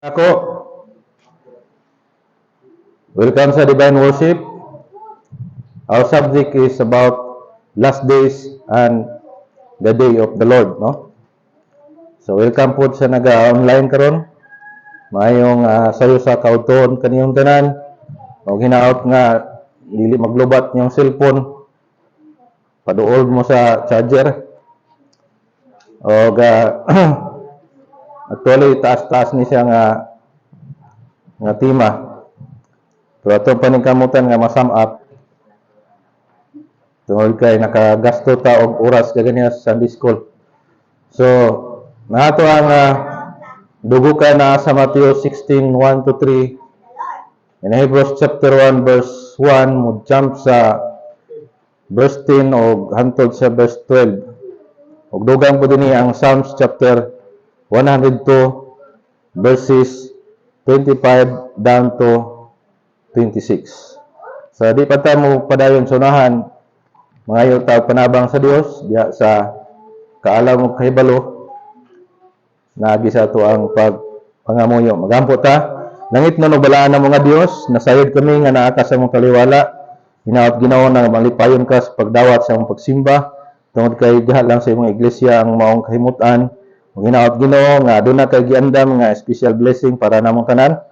Ako, welcome sa Divine Worship. Our subject is about last days and the day of the Lord, no? So welcome po sa naga-online karon. Mayong sayo sa kauton kaniyong tanan. O hinaot nga dili maglubat yung cellphone. Paduol mo sa charger. O actually taas-taas ni siya nga tema. Pero atong paningkamutan nga masum up tungod kay nakagasto ta og oras kaganiya sa Sunday school. So nato ang dugo ka na sa Matthew 16:1-3 in Hebrews chapter 1 verse 1 mo jump sa verse 10 og hantod sa verse 12. Og dugang po dinhi ang Psalms chapter 102 verses 25 down to 26. So di pa ta mo padayon sunahan mga yuta panabang sa Dios diya sa kaalaw mo kahibalo naagi sa ato ang pangamuyo. Magampo ta langit na balaan ng mga Dios nasayod kami nga naa ka sa mong kaliwala hinaot Ginoo na malipayon ka sa pagdawat sa mong pagsimba tungod kay diha lang sa imong iglesia ang maong kahimutan. Hinaot Ginoo nga aduna kay giandam nga special blessing para namong tanan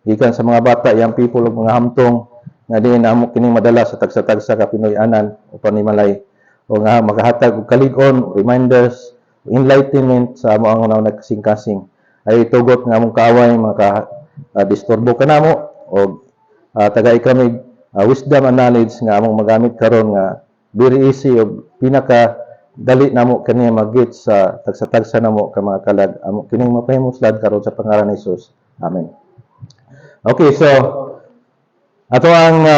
gikan sa mga bata, young people ug mga hamtong nga diin amo kining madala sa tagsa-tagsa ka Pinoy-anan upan nimalay o nga makahatag og kalig-on, reminders, enlightenment sa amo ang nagkasing-kasing ay tugot nga among kaaway disturbo kanamo og tagay kami wisdom and knowledge nga among magamit karon nga very easy og pinaka dali namo kani mag-get sa tagsa-tagsa namo ka mga kalag amo kining mapahimuslad karon sa pangalan ni Jesus. Amen. Okay, so ato ang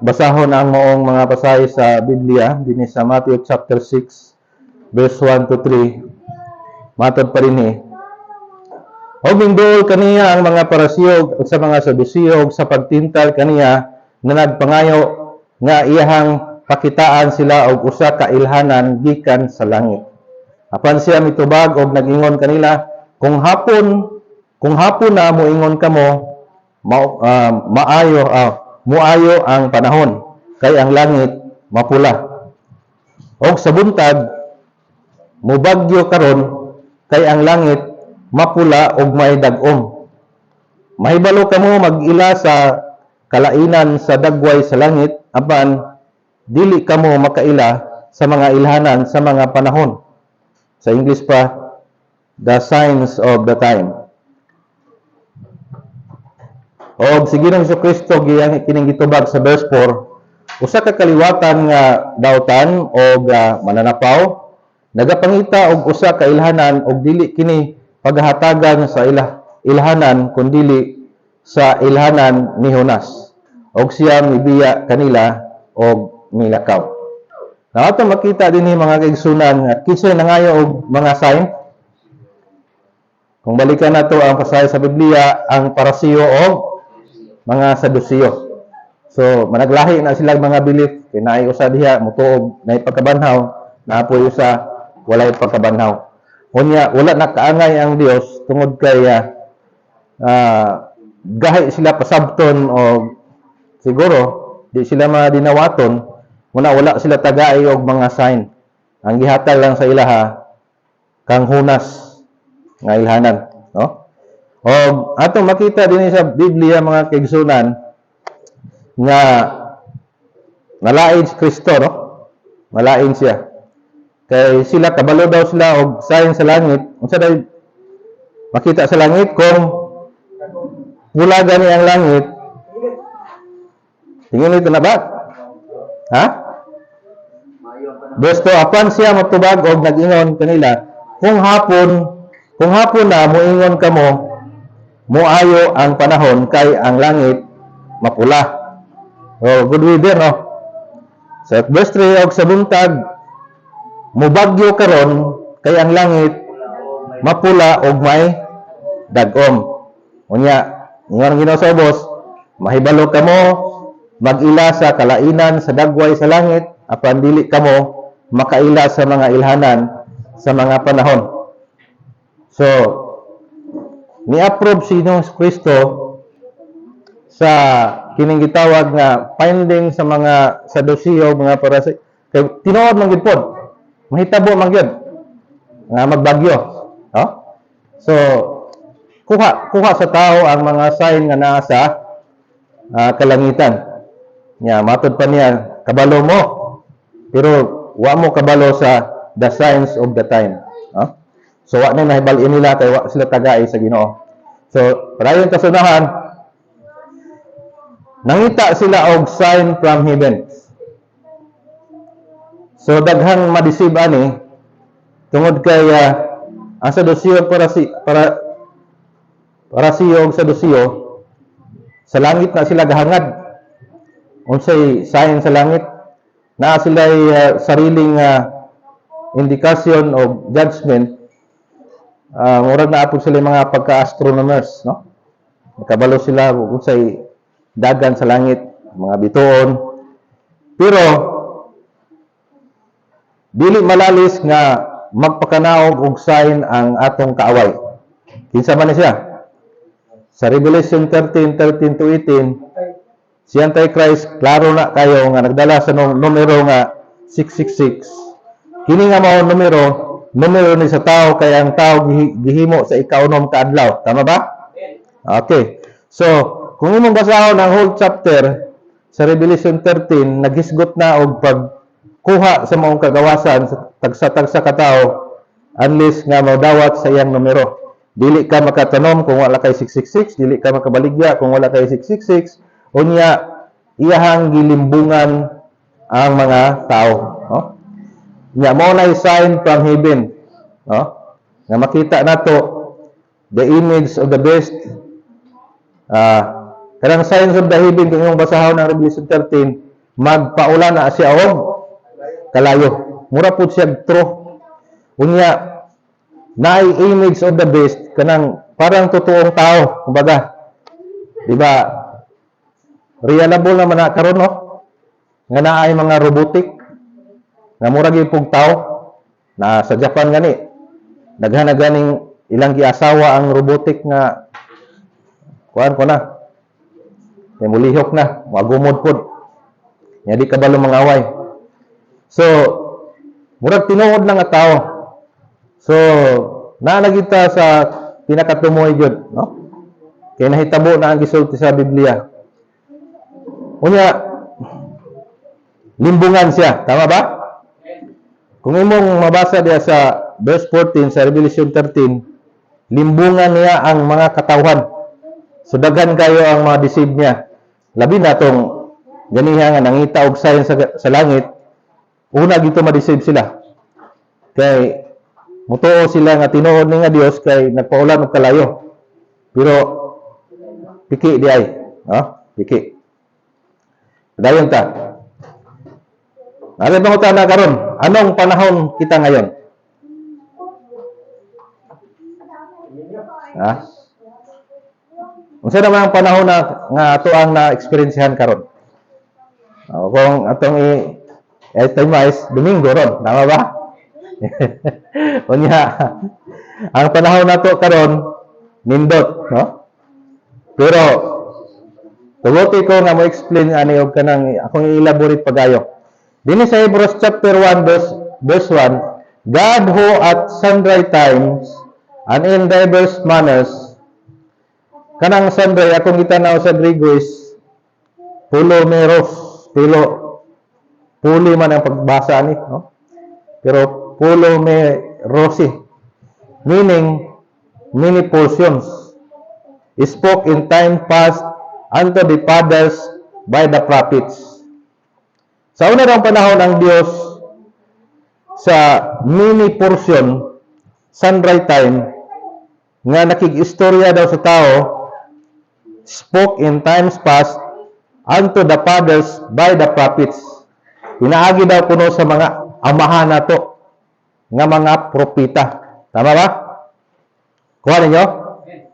basahon ang maong mga pasahe sa Biblia dinhi sa Matthew chapter 6 verse 1-3. Matod pa rin og mindol kaniya ang mga Parasiyo sa mga Sadusiyo sa pagtintal kaniya na nagpangayo nga iyahang pakitaan sila og usa ka ilhanan gikan sa langit. Apan siya mitubag og nagingon kanila, kung hapon na moingon kamo, muayo ang panahon, kay ang langit mapula. Og sa buntag, mubagyo karon, kay ang langit mapula og may dag-om. Mahibalo kamo mag-ila sa kalainan sa dagway sa langit, apan dili kamo makaila sa mga ilhanan sa mga panahon. Sa English pa, the signs of the time. Og si Ginoong Jesucristo giyang kining gitubag sa verse 4, usa ka kaliwatan nga dawtan og mananapaw nagapangita og usa ka ilhanan og dili kini paghatagan sa ilhanan kundi sa ilhanan ni Jonas. Og siya mibiya kanila og milakaw. Now, ato makita din mga kaigsunan at kinsay nangayo og mga sign. Kung balikan nato ang pasahe sa Biblia, ang Parasiyo o mga Sadusiyo. So, managlahi na sila mga belief, kinaay usa diha mutuog na ipagkabanhaw, naapoy usa walay pagkabanhaw. Unya, wala na kaangay ang Dios tungod kay gahi sila pasabton o siguro di sila madinawaton. Wala sila tagay og mga sign. Ang gihatag lang sa ilaha kang Jonas nga ilhanan, no? Og ato makita din sa Biblia mga kaigsunan nga nalain si Kristo, no? Malain siya. Kay sila kabalo daw sila og sign sa langit. Unsa daw makita sa langit kung wala gani ang langit? Tingin ito na ba? Ha? Verse 2, apan siya matubag og nag-ingon kanila, kung hapon na moingon kamo, muayo ang panahon kay ang langit mapula. Oh, good weather, no? Sa verse 3, og sa buntag, mubagyo karon kay ang langit mapula og may dag-om. Unya, ingon Ginoo sa ubos, mahibalo kamo mag-ila sa kalainan sa dagway sa langit, apan dili kamo makaila sa mga ilhanan sa mga panahon. So, ni-approve si Kristo sa kining gitawag nga finding sa mga Saduceo, mga Pariseo. Kay tinuod man gid pod. Mahitabo man gyud nga magbagyo. No? So kuha sa tao ang mga sign nga naa sa kalangitan. Nya matud pa niya, kabalo mo. Pero wa mo kabalo sa the signs of the time. No? So wa na nahibal-in nila kay wa sila tagay sa Ginoo. So parayon kasunahan, nangita sila og sign from heaven. So daghang madisib ani tungod kay ang Saduceo Pariseo og Saduceo sa langit na sila gahangad. Unsay sign sa langit? Na sila sariling indikasyon o judgment. Murag na apod sila mga pagka-astronomers, no? Nakabalo sila unsay dagan sa langit, mga bituon. Pero dili malalis nga magpakanaog og sign ang atong kaaway. Kinsa man ni siya? Sa Revelation 13:13 to 18, si Antichrist, klaro na kayo nga nagdala sa numero nga 666. Kini nga mao numero ni sa tao, kaya ang tao gihimo sa ikaunom ka adlaw. Tama ba? Okay. So, kung imong basahon ang whole chapter sa Revelation 13, naghisgot na og pagkuha sa maong kagawasan sa tagsa-tagsa ka tao unless nga maudawat sa iyang numero. Dili ka makatanom kung wala kay 666, dili ka makabaligya kung wala kay 666. Unya iyahang gilimbungan ang mga tao, no? Nya mo na sign from heaven, no? Nga makita nato the image of the beast. Kanang signs of the heaven kung yung basahon ng Revelation 13, magpaula na siya og kalayo. Mura pud siya true. Unya naay image of the beast kanang parang totoong tao, kumbaga. Di ba? Reliable naman na karon, no? Nga naay mga robotic nga mura gyud pug tao na sa Japan gani. Daghan na ganing ilang giasawa ang robotic nga kuan ko na. Kay mulihok na, magumod pod. Nya di kabalo mangaway. So, murag tinuod lang nga tao. So, naanagita sa pinakatumoy gyud, no? Kay nahitabo na ang gisulti sa Biblia. Unya, limbungan siya. Tama ba? Kung imong mabasa diya sa verse 14 sa Revelation 13, limbungan niya ang mga katawhan. So, daghan kayo ang mga deceive niya. Labi na tong ganiha nga nangita og sign sa langit, una gito ma-deceive sila. Kay mutuo sila nga tinuod ni nga Dios kay nagpaulan og kalayo. Pero piki di ay, piki. Dayon ta. Ano ba na karon? Anong panahon kita ngayon? Unsa naman ang panahon na nga ato ang na-experiencehan karon? Kung atong i-itemize, Domingo ron, tama ba? Unya, ang panahon nato karon nindot, no? Pero tuguti ko nga mo explain ani og kanang akong i-elaborate pagayo. Dinhi sa Hebrews chapter 1 verse 1, God who at sundry times and in diverse manners, kanang sundry akong gitanaw sa Griego is pulomeros, puli man ang pagbasa ni, no? Pero pulomerosi, meaning many portions, spoke in time past unto the fathers by the prophets. Sa una ng panahon ang Dios sa mini portion, sundry time, nga nakig-istorya daw sa tao, spoke in times past unto the fathers by the prophets. Pinaagi daw kuno sa mga amahan nato nga mga propeta. Tama ba? Kuha ninyo?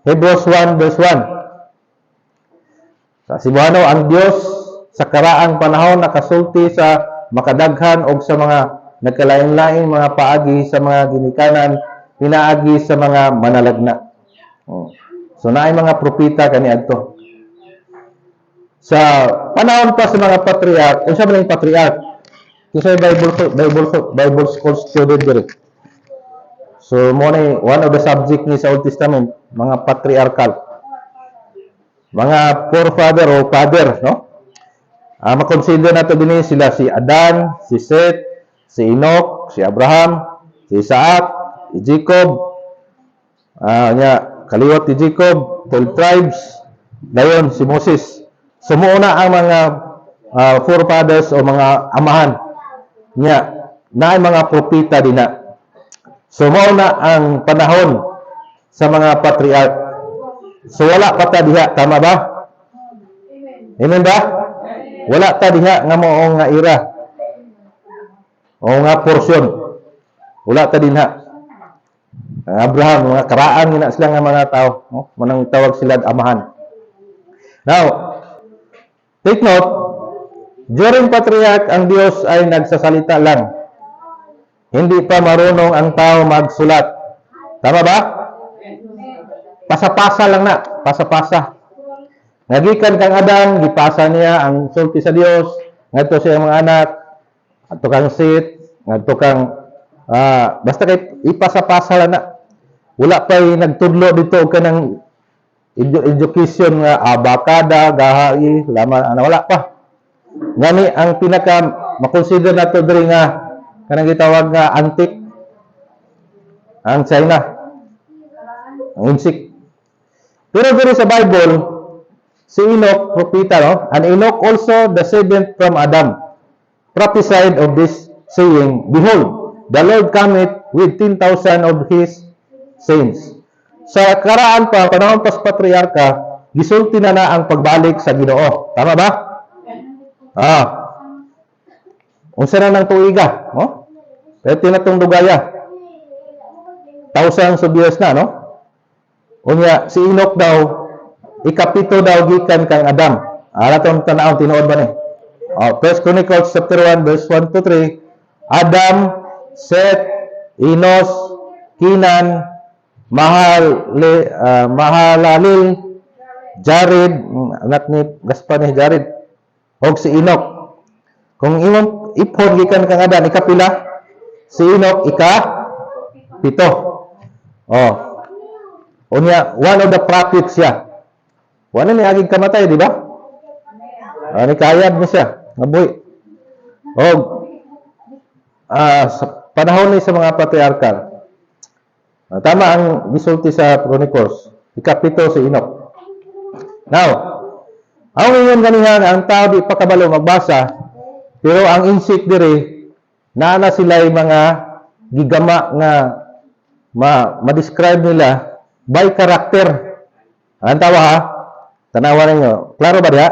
Hebrews 1 verse 1. Sa Cebuano, ang Dios sa karaang panahon nakasulti sa makadaghan og sa mga nagkalain-lain mga paagi sa mga ginikanan, pinaagi sa mga manalagna. So naay mga propeta kaniadto. Sa panahon pa sa mga patriarch, unsa man ang patriarch? Kasi Bible school student diri. So mo ni one of the subject ni sa Old Testament, mga patriarchal. Mga forefather o father, no? Makonsider nato dinhi sila si Adan, si Seth, si Enoch, si Abraham, si Isaac, si Jacob. Kaliwat ni Jacob, 12 tribes. Dayon si Moses. Sumuuna ang mga forefathers o mga amahan niya na mga propeta dina. Sumuuna ang panahon sa mga patriarch. So wala pa ta diha, tama ba? Amen ba? Wala ta diha nga moong nga era. O nga portion. Wala ta dinha. Abraham, mga karaan gina sila nga mga tao, no? Manang tawag sila amahan. Now, take note, during patriarch ang Diyos ay nagsasalita lang. Hindi pa marunong ang tao magsulat. Tama ba? Pasa-pasa lang na, pasa-pasa. Nagikan kang Adam, gipasa niya ang sulti sa Dios, ngadto siya mga anak, adto kang Seth, ngadto kang basta kay ipasa-pasa lang na. Wala pa nagtudlo dito kanang education nga abakada, gahai, laman wala pa. Ngani ang pinaka makonsider nato diri nga kanang gitawag nga antique ang China. Ang insik. Pero diri sa Bible, si Enoch, propeta, no? And Enoch also, the seventh from Adam, prophesied of this, saying, Behold, the Lord cometh with 10,000 of his saints. Sa karaan pa, panahon pas patriarka, gisulti na ang pagbalik sa Ginoo. Tama ba? Unsa na ng tuiga, no? Pero tinatong dugaya. Thousands of years na, no? Unya, si Enoch daw, ikapito daw gikan kang Adam. Atong tanaw tinuod ba ni? First Chronicles chapter 1 verse 1 to 3. Adam, Seth, Enos, Kinan, Mahalalel, Jared, anak ni Gaspar ni Jared, og si Enoch. Kung imong ipon gikan kang Adam, ikapila? Si Enoch ika-pito. Unya, one of the prophets siya. Wala ni aging kamatay, di ba? Ni kayad mo siya. Nabuhi. Sa panahon ni sa mga patriarkal, tama ang gisulti sa Chronicles. Ikapito si Enoch. Now, ang ngayon ganihan, ang tao di pa kabalo magbasa, pero ang insik diri, naana sila mga gigama nga ma-describe nila by character. Ang tawa ha? Tanawa ninyo. Klaro ba diha?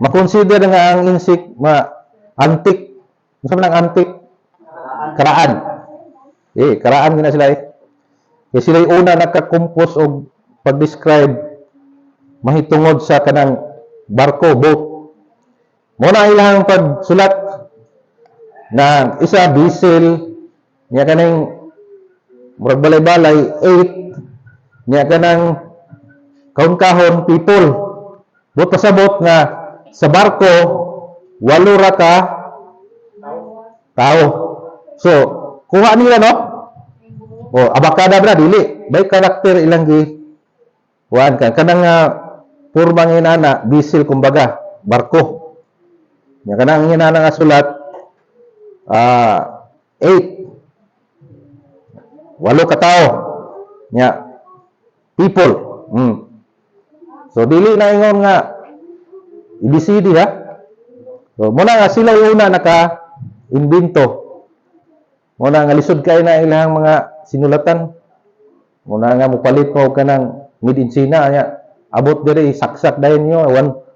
Makonsider nga ang insik antik. Ano man ang antik? Karaan. Karaan gina sila Kasi sila una nakakompose og pag-describe mahitungod sa kanang barko, boat. Muna ilang pagsulat na isa diesel niya kanang murag balay-balay 8 niya kanang kahon-kahon people. Buot pasabot nga sa barko 8 ra ka tao. So, kuha nila no? Abakada bra dili. By karakter ilang gi kuan kan kanang purmang inana diesel kumbaga barko. Nya kanang inana nga sulat 8 8 ka tao. Nya people. So dili na ingon nga ABCD ha. So muna nga sila yung una naka-invento. Muna nga lisod kay na ilang mga sinulatan. Muna nga mupalit mo kanang made in China nya. Abot diri saksak dayon nyo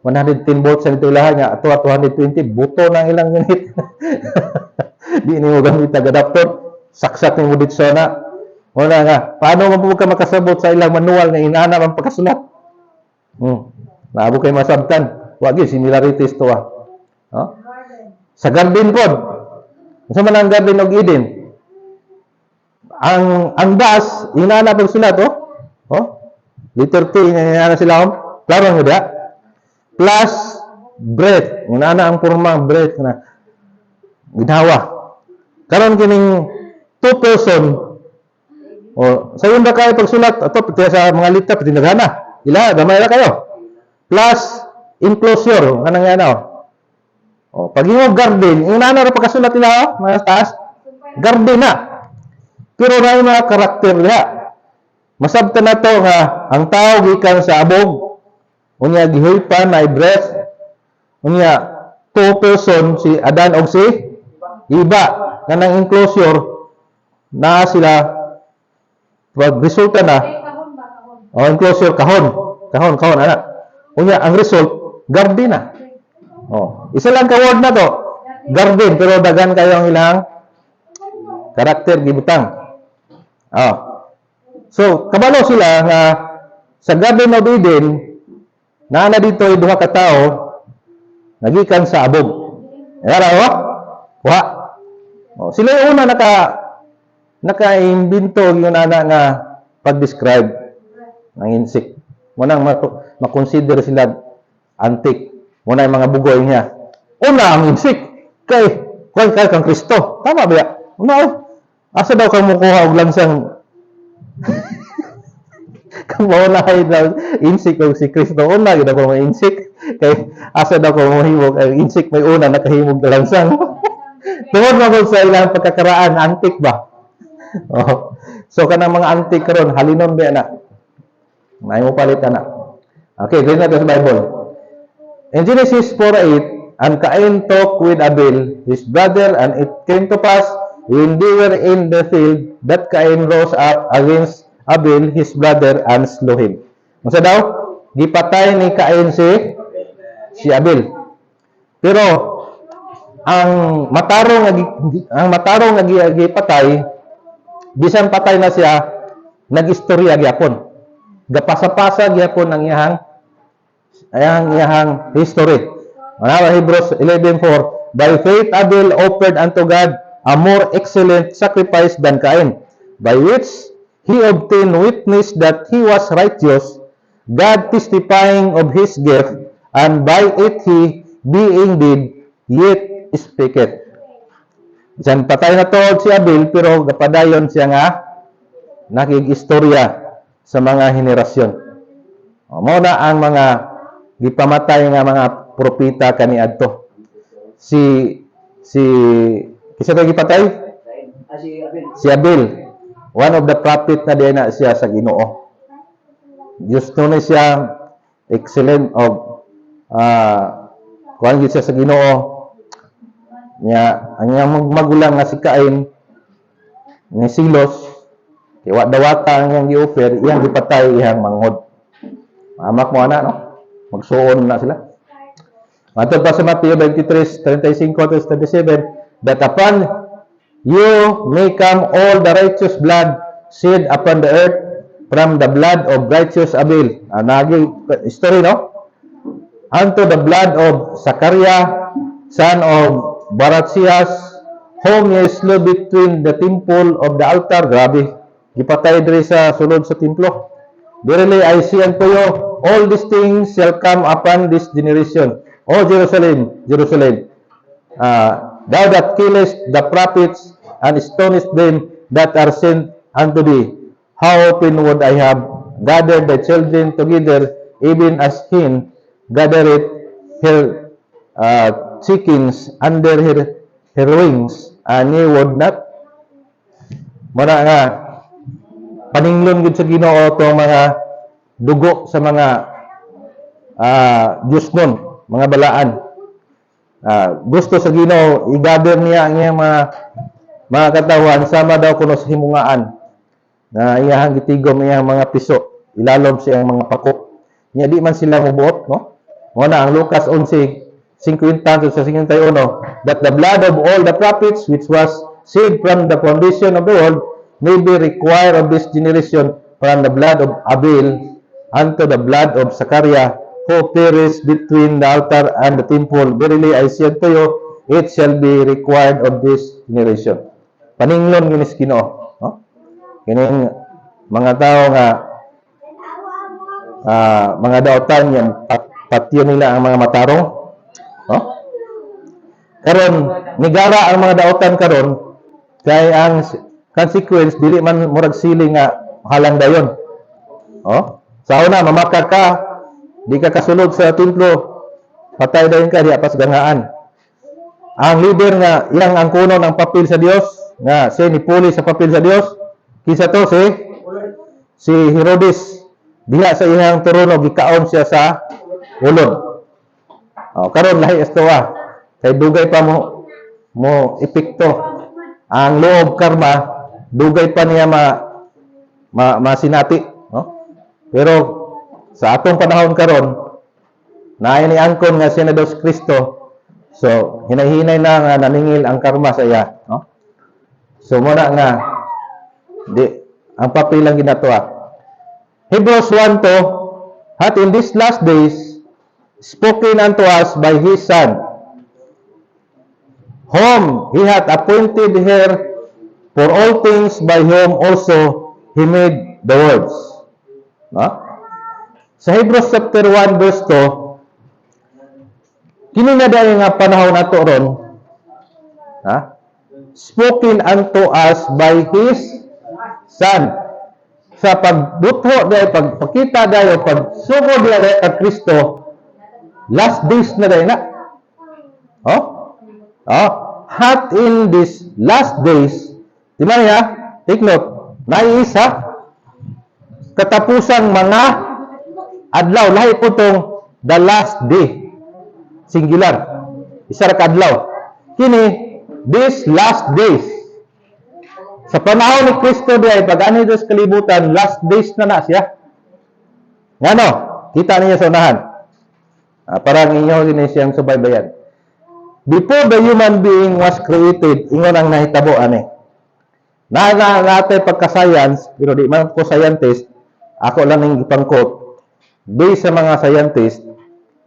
110 volts sa dito ilahan nya ato 220 buto nang ilang unit. Di ni mo gamit ang adapter. Saksak ni mo dito na. Muna nga paano mo ka makasabot sa ilang manual nga inana ang pagkasulat? Naabo kay masabtan. Wagi similarities to Sa garden pod. Unsa man ang garden og Eden? Ang das inana pagsulat Letter T, nga sila om. Klaro nyo da? Plus breath. Nga na ang porma breath na ginawa. Karon kining two person, o, sa yun ba kayo pagsulat, ito, pati sa mga lita, pati naghana. Ila, gamay na kayo. Plus enclosure, kanang nga na, o, pag yung garden, yung nana na pagkasulat nila, o, mga taas, garden na. Pero na yung mga karakter niya. Masabta na to nga, ang tao gikan sa abog, unya gihuipan na breath, unya two person, si Adan og si Iba, nga nang enclosure, na sila, pag resulta na, o enclosure, kahon, anak. Unya, ang result, garden na. O, isa lang ka-word na to, garden, pero dagan kayo ang ilang karakter, gibutang. O, so, kabalo sila nga, sa Garden of Eden, naana dito ay duha ka tao, nagikan sa abog. Yara, o? Wa. O, sila yung una naka-imbento yung nana nga pag-describe ng insect. Munang makonsider sila antique. Muna yung mga bugoy niya. Una ang insect. Kay kang Kristo. Tama ba? Una, asa daw kang mukuha og lansang kung maunahay daw insect o si Kristo. Una, gina ko mga insect. Kay asa daw kang mahimog. Ang insect may una nakahimog na lansang. Tungod mo sa ilang pagkakaraan, antique ba? Oh. So, kanang mga antique karon halinon ba anak? May mo palit anak. Okay, read natin sa Bible. In Genesis 4:8, and Cain talked with Abel, his brother, and it came to pass, when they were in the field, that Cain rose up against Abel, his brother, and slew him. Masa daw? Gipatay ni Cain si Abel. Pero, ang matarong nga gipatay, bisan patay na siya, nag-istorya gyapon. Gapasa-pasa gyapon ang iyang history. Ana Hebrews 11:4, by faith Abel offered unto God a more excellent sacrifice than Cain, by which he obtained witness that he was righteous, God testifying of his gift, and by it he, being dead, yet speaketh. Diyan patay na to si Abel, pero gapadayon siya nga nakig-istorya sa mga henerasyon. Mao na ang mga gipamatay nga mga propeta kaniadto. Kisa to gipatay? Si Abel. One of the prophet na diyan na siya sa Ginoo. Diyos tunay siya excellent of kuan gid siya sa Ginoo. Nya ang iyang magulang nga si Cain ni Silos, kay wa dawata ang iyang gi-offer, iyang gipatay iyang manghod. Amak mo ana no? Magsuon na sila. Matod pa sa Mateo 23:35-37, that upon you may come all the righteous blood shed upon the earth, from the blood of righteous Abel. Nagi story no? Unto the blood of Zachariah, son of Barachias, whom ye slew between the temple of the altar. Grabe, gipatay diri sa sulod sa templo. Verily I say unto you, all these things shall come upon this generation. O Jerusalem, Jerusalem, thou that killest the prophets and stonest them that are sent unto thee, how often would I have gathered the children together, even as hen gathereth her chickens under her wings, and ye would not. Muna nga, paninglon gud sa Ginoo itong mga dugo sa mga Diyos nun, mga balaan. Gusto sa Ginoo, i-gather niya ang iyang mga katawan, sama daw kuno sa himungaan, na iyahang gitigom iyang mga piso, ilalom sa iyang mga pako. Niya di man sila mubuot, no? Muna ang Lucas 11:50-51, that the blood of all the prophets which was shed from the foundation of the world may be required of this generation, from the blood of Abel unto the blood of Zachariah, who perished between the altar and the temple. Verily I say unto you, it shall be required of this generation. Paninglon ginis Ginoo, no? Kining mga tao nga mga daotan yan patyo nila ang mga matarong. No? Karon nigara ang mga daotan karon kay ang consequence dili man murag siling nga halang dayon. Oh? Sa una mamakag ka, di ka kasulod sa templo, patay dayon ka diha pas gangaan. Ang leader nga iyang angkunon ang papel sa Dios, nga siya nipuli sa papel sa Dios, kisa to si Herodes diha sa iyang trono gikaon siya sa ulod. Oh, karon lahi estoa. Kay dugay pa mo epekto. Ang loob karma dugay pa niya masinati, no? Pero sa atong panahon karon naay ni angkon nga siya na Dios Kristo. So hinay-hinay na nga naningil ang karma sa iya, no? So muna nga ang papel lang ginatuwa. Hebrews 1:2, "Hath in these last days spoken unto us by his Son, whom he hath appointed heir for all things, by whom also he made the worlds." No? Sa Hebrews chapter 1 verse 2, kini na dahil nga panahon nato ron, spoken unto us by his Son. Sa pagbutho dahil, pagpakita dahil, pagsugod dahil kay Kristo, last days na dahil na. Hath in these last days, di ba niya? Take note, naiisa, katapusang mga adlaw, lahi po itong the last day, singular, isa ra ka adlaw. Kini, these last days, sa panahon ni Kristo diay pag ani sa kalibutan, last days na siya. Ngano? Kita niyo sa unahan. Parang inyo din siyang subaybayan. Before the human being was created, ingon ang nahitabo ani. Natay pagka-science, pero di man ko scientist, ako lang ning ipang-quote. Based sa mga scientist,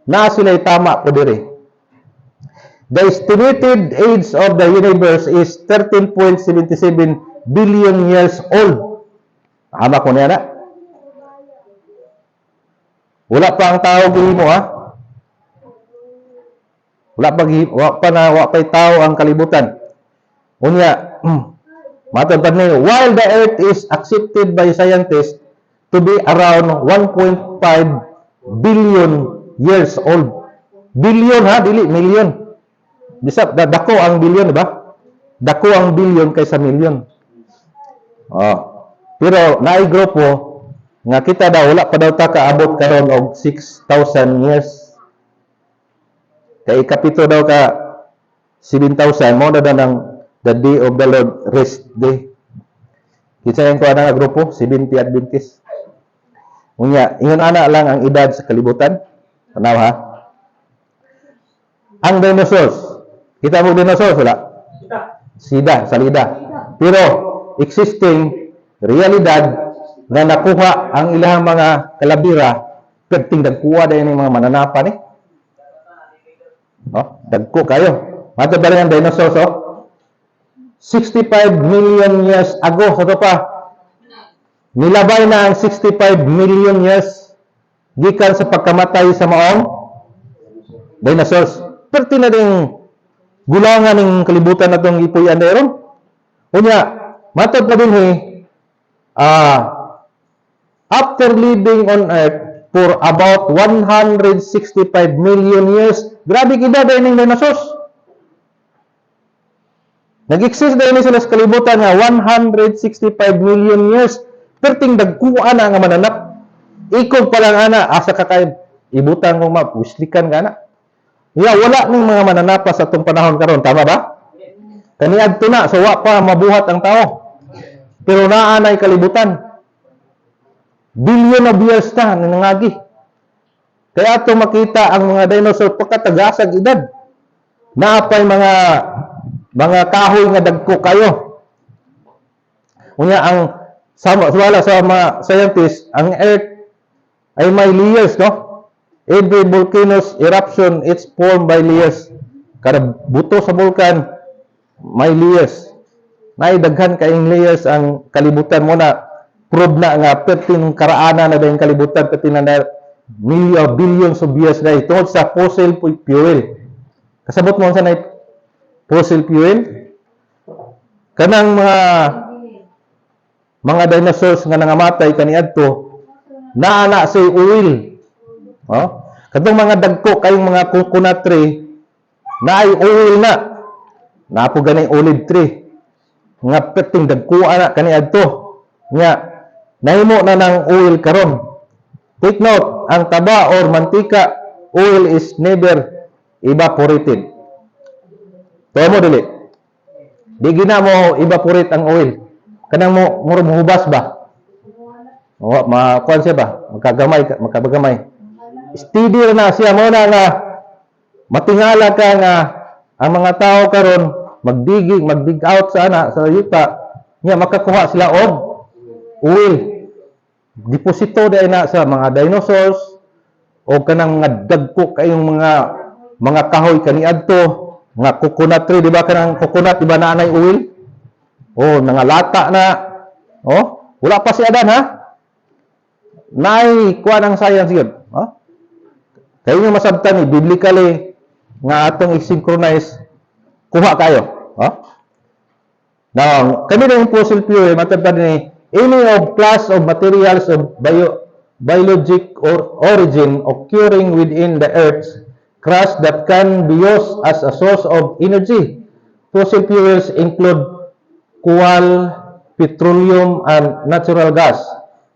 na sila'y tama po diri. The estimated age of the universe is 13.77 billion years old. Hama ko niya na. Wala pa ang tao gihimo, Wala pa'y tao ang kalibutan. Unya, matod pa niyo, while the earth is accepted by scientists to be around 1.5 billion years old. Billion dili million. Bisap dako ang billion, di ba? Dako ang billion kaysa million. Pero naay grupo nga kita daw wala pa daw ta kaabot karon og 6,000 years. Kay kapito daw ka 7,000 mo na ng the day of the Lord rest day. Kitsa yung kuha nga grupo 70 Adventist. Unya, ingon ana lang ang edad sa kalibutan. Tanaw ha. Ang dinosaurs. Kita mo dinosaurs wala? Salida. Pero existing realidad na nakuha ang ilang mga kalabira, perting dagkuha dahil ng mga mananapa ni. Dagko kayo. Mato ba rin ang dinosaurs, 65 million years ago, sa ito pa, nilabay na ang 65 million years gikan sa pagkamatay sa maong dinosaurs. Perti na din gulangan ng kalibutan na itong ipuyan na ron. Unya, matod pa din after living on earth for about 165 million years, grabe kita dahil ng dinosaurs. Nag-exist dahil sila sa kalibutan nga 165 million years, perting dagkuan na nga mananap. Ikaw pa lang ana, asa ka kayo, ibutan mo puslikan ka na. Wala ng mga mananapa sa itong panahon karon, tama ba? Kaniadto na, so wa pa mabuhat ang tao. Pero naanay kalibutan. Billion of years na nangagi. Kaya ito makita ang mga dinosaur pagkatagasag edad. Naapay mga kahoy nga dagko kayo. Unya ang wala sa mga scientists, ang Earth ay may layers, no? Every volcano's eruption, it's formed by layers. Kada buto sa vulkan, may layers. Naidaghan kaing layers ang kalibutan mo na prove na nga pertin karaana na dahil kalibutan pertin na million billions of years na tungod sa fossil fuel. Kasabot mo sa na fossil fuel? Kanang mga dinosaurs nga nangamatay kaniadto naana sa oil. Oh? Kadtong mga dagko kayong mga coconut tree na ay oil na. Napo ganay olive tree. Nga perting dagko ana kaniadto. Nga nahimo na ng oil karon. Take note, ang taba or mantika, oil is never evaporated. Tuwa mo dili. Di gina mo evaporate ang oil. Kanang mo hubas ba? O, makuan siya ba? Magkabagamay. Steady na siya mo na nga matingala ka nga ang mga tao karon mag-dig out sa yuta niya makakuha sila og oil. Deposito dai na sa mga dinosaurs o kanang mga dagko kayong mga kahoy kaniadto nga coconut tree, di ba kanang coconut di ba naanay oil? O nangalata na. Oh, wala pa si Adan ha? Nay kuan ang science yun. Ha? Kayo nga masabtan ni biblically nga atong i-synchronize kuha kayo. Ha? Now, kami na yung fossil fuel matabtan ni any of class of materials of biologic or origin occurring within the Earth's crust that can be used as a source of energy. Fossil fuels include coal, petroleum, and natural gas.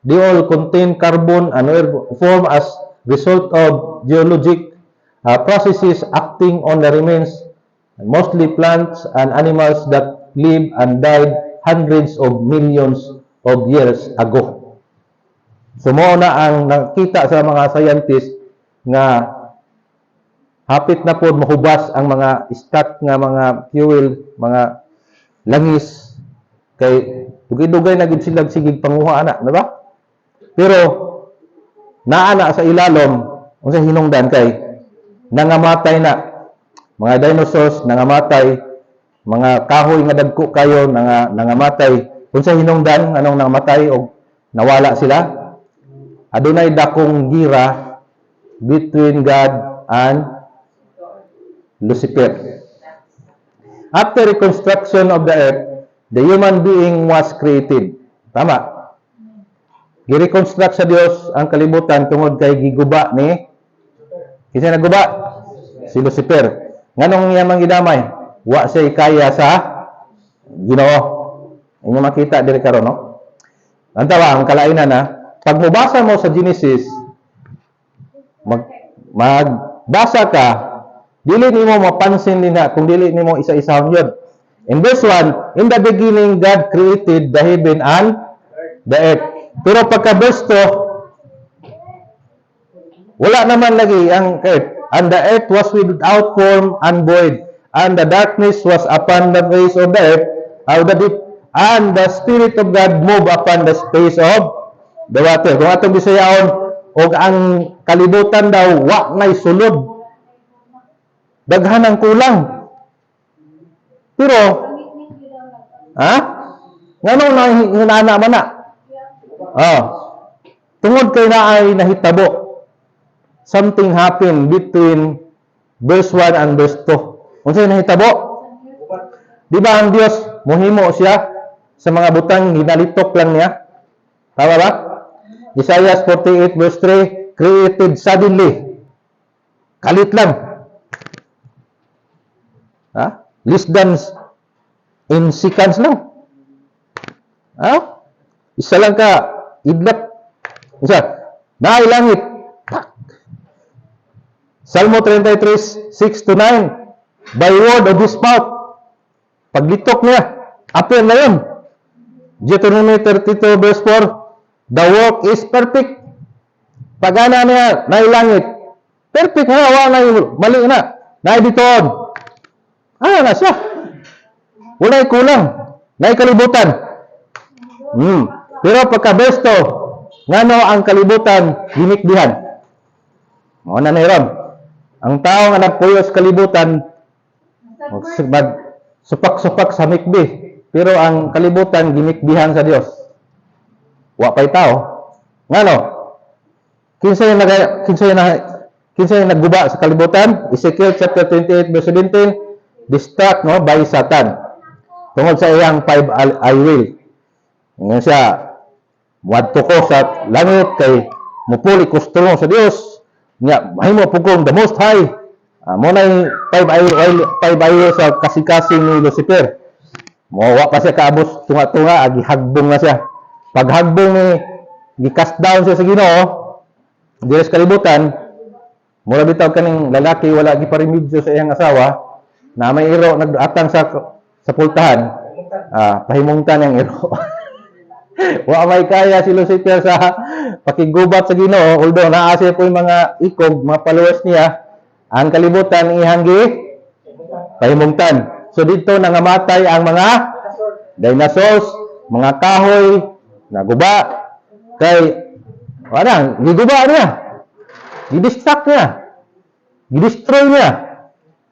They all contain carbon and were formed as result of geologic processes acting on the remains, mostly plants and animals that lived and died hundreds of millions of years ago. So mo na ang nakita sa mga scientists nga hapit na po mahubas ang mga stock nga mga fuel, mga langis kay dugay-dugay na gid sila sigig panguha ana, di ba? Pero naana sa ilalom unsa hinungdan kay nangamatay na mga dinosaurs nangamatay, mga kahoy nga dagko kayo nangamatay. Unsa hinungdan anong namatay o nawala sila? Adunay dakong gira between God and Lucifer. After reconstruction of the earth, the human being was created. Tama. Gi-reconstruct sa Dios ang kalibutan tungod kay giguba ni kinsa naguba? Si Lucifer. Nganong iya man gidamay? Wa siya kaya sa Ginoo. Inyo makita diri karon no. Antawa ang kalainan na pag mobasa mo sa Genesis magbasa ka dili nimo mapansin nina kung dili nimo isa-isahon yun. In this one, in the beginning God created the heaven and the earth. Pero pagka verse 2 wala naman lagi ang earth. And the earth was without form and void, and the darkness was upon the face of the earth, of the deep. And the Spirit of God moved upon the space of the water. Kung atong Bisayaon, og ang kalibutan daw, wa na'y sulod. Daghan ang kulang. Pero, ngano na hinana man na? Tungod kay na ay nahitabo. Something happened between verse 1 and verse 2. Unsa nahitabo? Di ba ang Dios mohimo siya sa mga butang ginalitok lang niya? Tama ba? Isaiah 48 verse 3, created suddenly. Kalit lang. Less than in seconds lang. Isa lang ka, idlap. Isa, naay langit. Salmo 33, 6-9, by word of his mouth, paglitok niya, appear na yun. Deuteronomy 32 verse 4, the work is perfect. Pagana niya, naay langit. Perfect na, wala na mali na. Naay bitoon. Na siya. Wala'y kulang. Naay kalibutan. Pero pagka-verse 2, ngano ang kalibutan ginikdihan? Mo na ron. Ang tao nga nagpuyo sa kalibutan supak-supak sa mikbi. Pero ang kalibutan ginikdihan sa Dios. Wa pa'y tao. Ngano? Kinsa yung nagguba sa kalibutan? Ezekiel chapter 28 verse 17, distract no by Satan. Tungod sa iyang 5 I will. Ngayon siya, wadto ko sa langit kay mupuli kustulong sa Dios. Nya mahimo pugong the most high. Mo na yung 5 I will sa kasing-kasing ni Lucifer. Wa pa siya kaabos tunga-tunga, gihagbong na siya. Pag hagbong ni gi-cast down siya sa Ginoo, diri sa kalibutan, mula bitaw kaning lalaki wala giparimedyo sa iyang asawa, na may iro nag-atang sa pultahan, pahimungtan yang iro. Wa may kaya si Lucifer sa pakigubat sa Ginoo, although naa siya po yung mga ikog, mga followers niya, ang kalibutan ihanggi pahimungtan. So dito nangamatay ang mga dinosaurs, mga kahoy, naguba, kay wala, giguba niya. Gidistract niya. Gidestroy niya.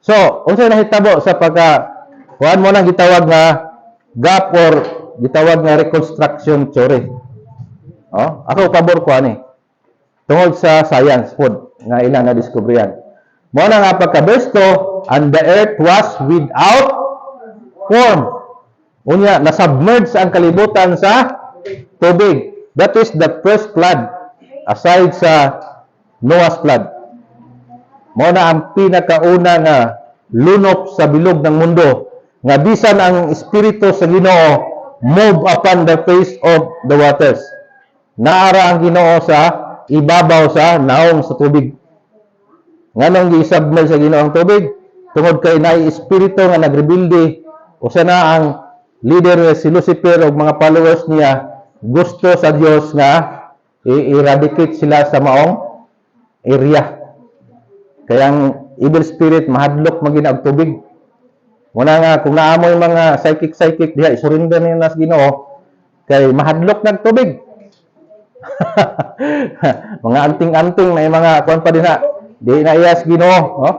So, unsay nahitabo sa kuan mo nang gitawag nga gap or gitawag nga reconstruction theory. Oh, ako pabor ko ani. Tungod sa science food nga ilang na diskubrihan. Mo na nga pagkabesto, and the earth was without form. Unya nasubmerge ang kalibutan sa tubig. That is the first flood aside sa Noah's flood. Mo na ang pinakauna nga lunop sa bilog ng mundo nga bisan ang espiritu sa Ginoo move upon the face of the waters. Naara ang Ginoo sa ibabaw sa naong sa tubig. Nganong gi-submerge sa Ginoo ang tubig? Tungod kay naay espiritu nga nagrebilde usa na ang leader si Lucifer ug mga followers niya gusto sa Dios nga i-eradicate sila sa maong area. Kaya ang evil spirit mahadlok magina og tubig. Muna nga kung naamoy mga psychic diha isurrender nila sa Ginoo kay mahadlok nag tubig. Mga anting-anting na mga kuan pa dinha. Di na iya sa Ginoo, oh?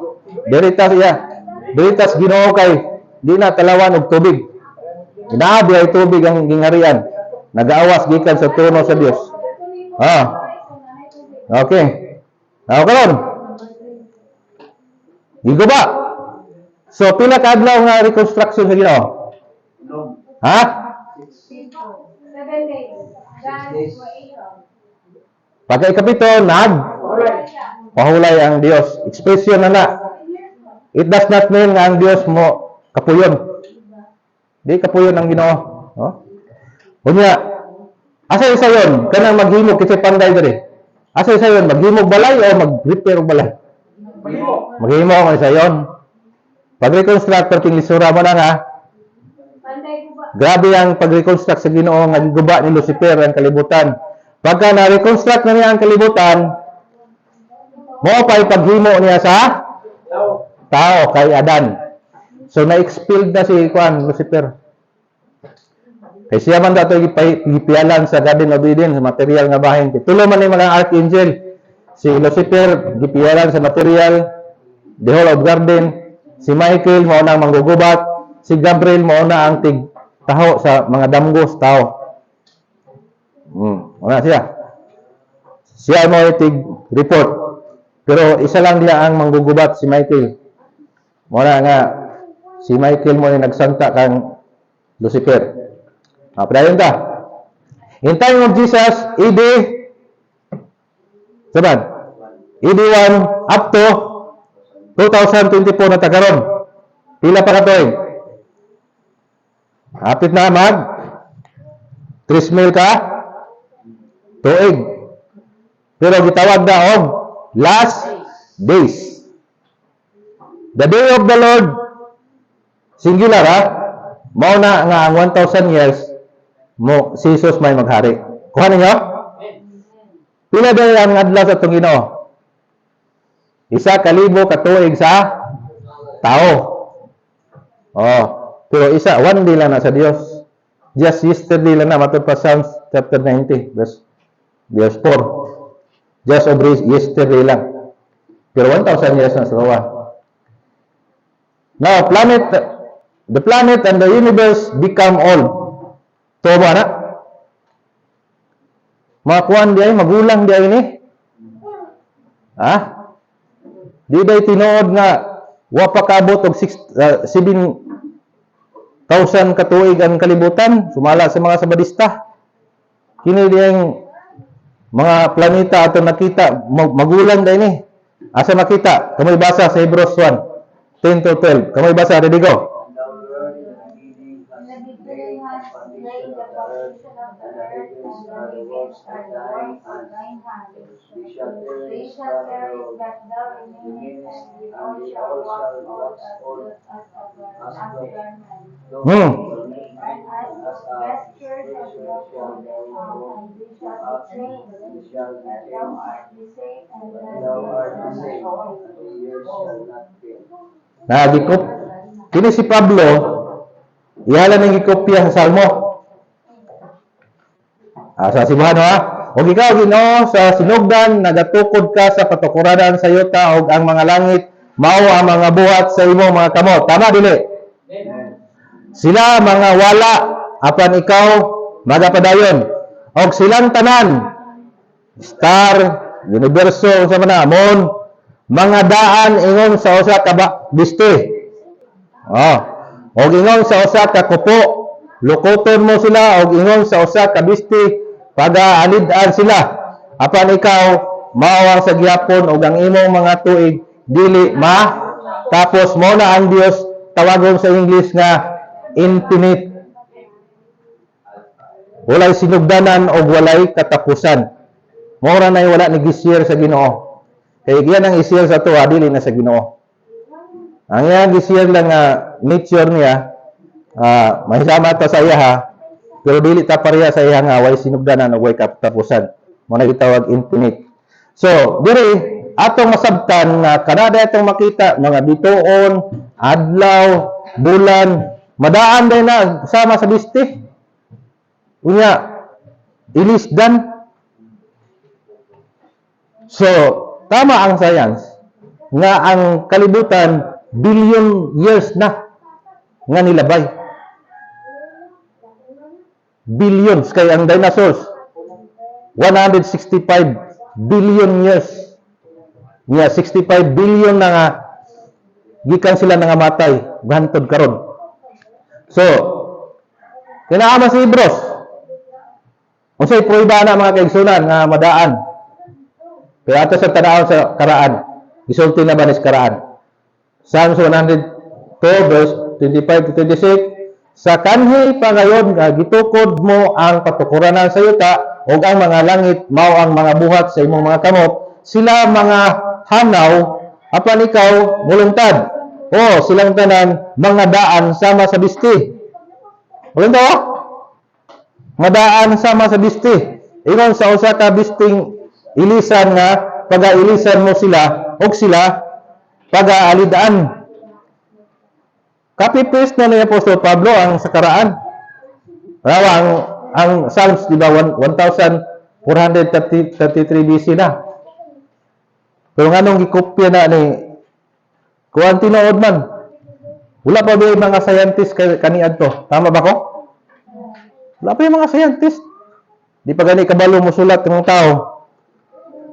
Diritas Ginoo kay di na talawan og tubig. Inaabi ay tubig ang gingarian. Nag-aawas gikan sa trono sa Dios. Okay. Karon. Gigo ba? So pila ka adlaw nga reconstruction sa Ginoo? Ha? 7 days. Pagka ikapito, pahulay ang Dios. Expression na. It does not mean nga ang Dios mo kapuyon. Di kapuyon ang Ginoo. Oh? Unya, asa isa yon? Kanang maghimog kitsa panday diri. Asa isa yon? Maghimog balay o mag-repair og balay? Maghimog ang isa yon. Pag-reconstruct perting lisura mo na nga. Grabe ang pag-reconstruct sa Ginoo nga giguba ni Lucifer ang kalibutan. Pagka na-reconstruct na niya ang kalibutan, mo pa'y paghimo niya sa tao kay Adan. So na-expelled na si Lucifer. Kay siya man dato gipialan sa Garden of Eden sa material nga bahin. Tulo man ni mga archangel. Si Lucifer gipialan sa material, the whole of garden. Si Michael mao na ang manggugubat. Si Gabriel mao na ang taho sa mga damgos tao. Wala siya. Siya mo report. Pero isa lang niya ang manggugubat, si Michael. Wala nga, si Michael mo yung nagsanta kang Lucifer. Padayon ta. In time of Jesus, AD, saban? AD 1 up to 2024 na tagaron. Pila pa katoy? Hapit na mag 3,000 ka tuig. Pero gitawag na og last days. The day of the Lord, singular ha, mao na nga ang 1,000 years mo si Jesus may maghari. Kuha ninyo? Pila ba ang adlaw sa itong Ginoo? 1,000 katuig sa tao. Pero one day lang na sa Dios. Just yesterday lang na matod pa Psalms chapter 90 verse 4. Just over yesterday lang. Pero 1,000 years na sa Noah. Now, the planet and the universe become old. Tuwa na? Mga kuan di ay magulang di ay ni. Ha? Di day tinuod nga wa pa kaabot og 7,000 ka tuig ang kalibutan sumala sa mga sabadista. Kini diyang mga planeta ato nakita magulang day ni. Asa makita? Kamoy basa sa Hebrews 1:10 to 12. Kamoy basa, ready go. They shall perish, but thou remainest, and all shall wax old as a garment. Hmm. And as vestures of the old, and they shall be changed, but thou art the same, and thou art the same. Nagikop. Kini si Pablo, ihala nang gikopya sa Salmo. Sa sibuhan ha. O ikaw, Ginoo, sa sinugdan, nagatukod ka sa patukuranan sa yuta o ang mga langit, mao ang mga buhat sa imo mga kamot. Tama, dili? Sila mga wala, apan ikaw, magapadayon. O silang tanan, star, universo, sa manamon, mga daan ingon sa usa ka biste. O ingon sa usa ka kupo, lukoton mo sila, o ingon sa usa ka biste, pag-aalid-an sila. Apan ikaw, maawang sa gyapon o ang imong mga tuig, dili tapos mo na ang Dios, tawagon sa English nga infinite. Walay sinugdanan o walay katapusan. Mora na wala ni gisir sa Ginoo. Kaya yan ang isir sa tuwa, dili na sa Ginoo. Ang yan gisir lang nga nature niya, mahisama ta sa iya ha, pero dili ta pareha sa iya nga way sinugdanan o way katapusan. Mo na gitawag infinite. So, diri atong masabtan nga kanada atong makita mga bituon, adlaw, bulan, madaan day na sama sa biste. Unya ilisdan. So, tama ang science nga ang kalibutan billion years na nga nilabay. Billions kay ang dinosaurs 165 billion years niya 65 billion na nga gikan sila nga matay gantod karon. So kinaama si Hebrews unsay prueba na mga kaigsunan nga madaan kaya ato sa tanaw sa karaan gisulti na ba ni karaan Psalms 102 verse 25 to 26. Sa kanhi pagayon nga gitukod mo ang patukuranan sa yuta ug ang mga langit mao ang mga buhat sa imong mga kamot, sila mga hanaw apan ikaw mulungtad. O silang tanan mga daan sama sa bisti. Ulan daw? Madaan sama sa bisti. Ingon sa usa ka bisting ilisan nga pagailisan mo sila ug sila pagaalidaan. Copy-paste na ni Apostol Pablo ang sakaraan. Ang Psalms, di ba, 1433 BC na. Pero nga nung gikopya na ni kuwan tinuod man. Wala pa ba yung mga scientist kaniad to? Tama ba ko? Wala pa yung mga scientist. Di pa gani kabalo mo sulat ng tao.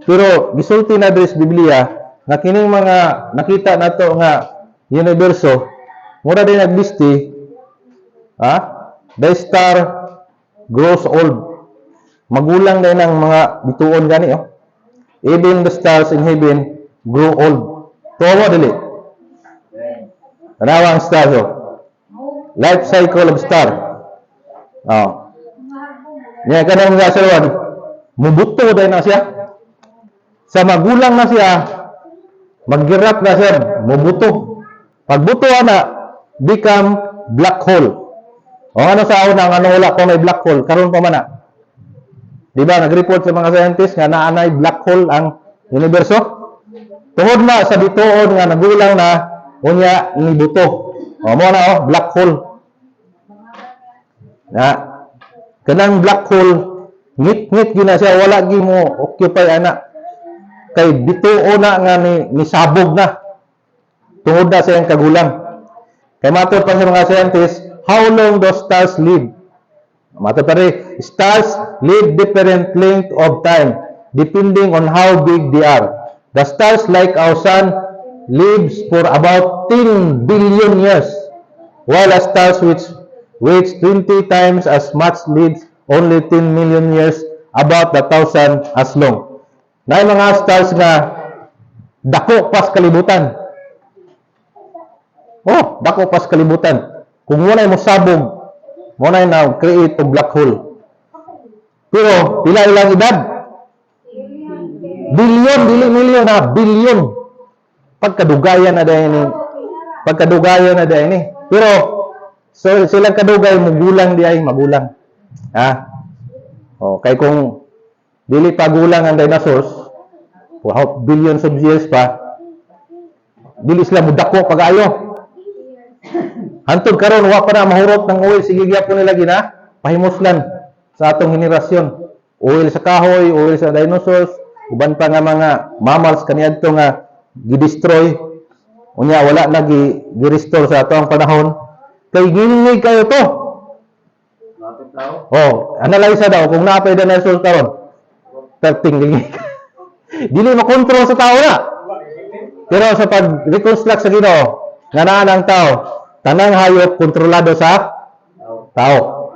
Pero gisulti na sa Biblia nga kining mga nakita nato nga universo mura din nagbisti, the star grows old. Magulang din ng mga bituon gani, Even the stars in heaven grow old. Tuwa dili. Tanawa ang star, life cycle of star. Niya kanang nga sirwan, mubuto din na siya. Sa magulang na siya, maggirap na siya, mubuto. Pagbuto na, become black hole. O ano sa una, ano wala kung may black hole, karon pa man na. Di ba, nag-report sa mga scientists nga naanay black hole ang universo. Tuhod na sa bituon nga nagulang na, unya ni buto. O mo na, black hole. Na, kanang black hole, ngit-ngit gina siya, wala gi mo occupy anak. Kay bituon na nga ni sabog na. Tuhod na sa iyang kagulang. Kaya matod pa sa mga scientists, how long do stars live? Mato pare, stars live different length of time depending on how big they are. The stars like our sun lives for about 10 billion years, while a stars which 20 times as much lives only 10 million years, about 1,000 as long. Na mga stars nga dako pas kalibutan. Oh, dako pas kalibutan. Kung wala mo sabog, muna na create o black hole. Pero, pila ilang edad? Bilyon, dili milyon ha, bilyon. Pagkadugayan na dahil ni. Pagkadugayan na dahil ni. Pero, so, silang kadugay, magulang di ay, magulang. Ha? O, kay kung dili pa gulang ang dinosaurs, wow, billions of years pa, dili sila mudako pag-ayo. Hantod karon wa pa na mahurot ng oil, sige gyapon nila gina pahimuslan sa atong henerasyon. Oil sa kahoy, oil sa dinosaurs, uban pa nga mga mammals kaniadto nga gidestroy. Unya wala na gi-restore sa atong panahon. Kay ginig kayo to. Oh, analyze daw kung naapay dinosaurs karon. Perting ginig. Dili makontrol sa tao na. Pero sa pag-reconstruct sa Ginoo, nga naa ang tao, tanang hayop kontrolado sa tao.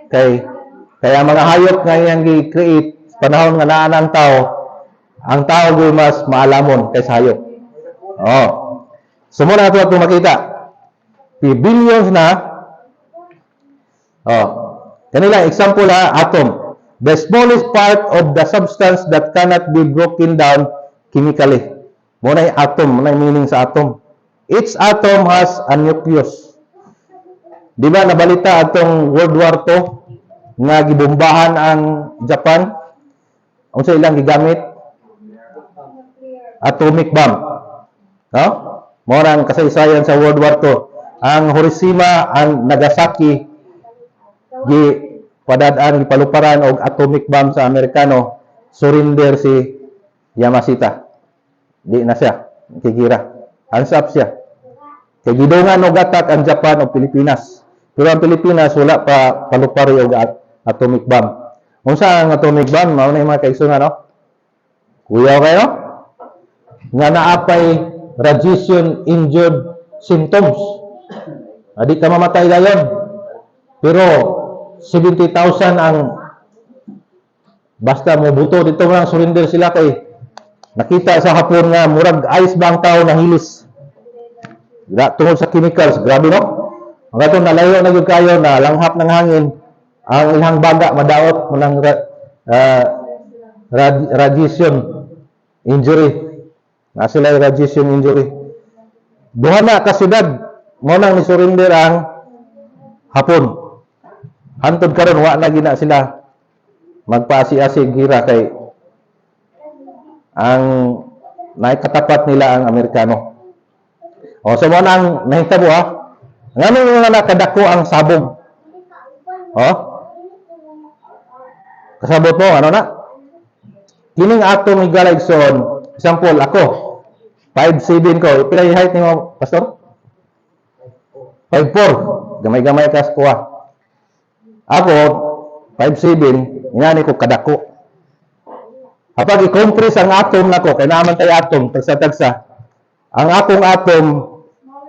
Kaya mga hayop nga iyang gi-create panahon nga naa ang tao, ang tao gyud mas maalamon kaysa hayop. Oh. Sumuna nato atong makita. Billions na. Oh. Kanila example ha, atom. The smallest part of the substance that cannot be broken down chemically. Muna yung atom, muna yung meaning sa atom. Each atom has a nucleus. Di ba nabalita atong World War II nga gibombahan ang Japan? Unsa ilang gigamit? Atomic bomb. No? Mora ang kasaysayan sa World War II. Ang Hiroshima, ang Nagasaki padadaan gipaluparan og atomic bomb sa Amerikano, surrender si Yamashita. Di na siya kigira. Hands up siya. Kay gidungan og attack ang Japan o Pilipinas. Pero ang Pilipinas wala pa palupari og atomic bomb. Unsa ang atomic bomb? Mao na mga kaigsunan, no? Kuyaw kayo? Nga naapay radiation injured symptoms. Adi ka mamatay dayon. Pero 70,000 ang basta mo buto dito lang surrender sila kay nakita sa hapon nga murag ice bang tao na hilis. Tungod sa chemicals, grabe no? Ang atong nalayo na gyud kayo na langhap ng hangin, ang ilang baga madaot mo ng radiation injury. Na sila radiation injury. Duha na ka syudad mo nang ni surrender ang hapon. Hantod karon wa na gina sila magpaasi-asig gira kay ang naikatapat nila ang Amerikano. O so mo nang nahitabo ha. Ngano nga nakadako ang sabog? O? Kasabot mo ano na? Kining atom ni Galaxon, example ako 5'7 ko. Pila yung height nimo, pastor? 5'4. Gamay-gamay kas ko ha. Ako, 5'7", inani ko kadako. Kapag i-compress ang atom nako, kaya naman tayo atom, tagsa-tagsa, ang akong atom,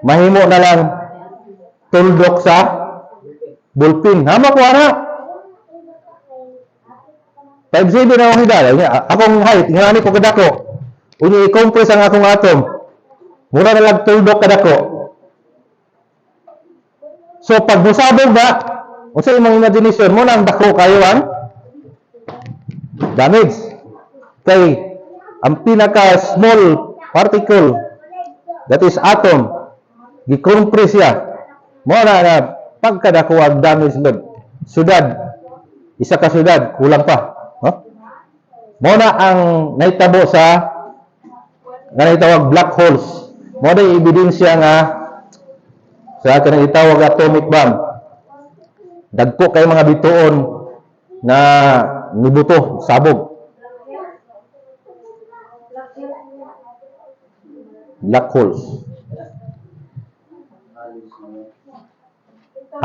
mahimo na lang tuldok sa bulpin. Hama ko, ana. 5'7" na akong hidala. Akong height, inani ko kadako. Unya i-compress ang akong atom, mura na lang tuldok kadako. So, pag musabog ba, o sa imong imagination mo nang dako kayo ang damage. Kay ang pinaka small particle that is atom gi-compress siya. Mo na pagkadako ang damage load. Syudad, isa ka syudad kulang pa, no? Mo na ang nahitabo sa nga nahitawag black holes. Mo na ebidensya nga sa kanang itawag atomic bomb. Dagko kay mga bituon na nibuto, sabog. Black holes.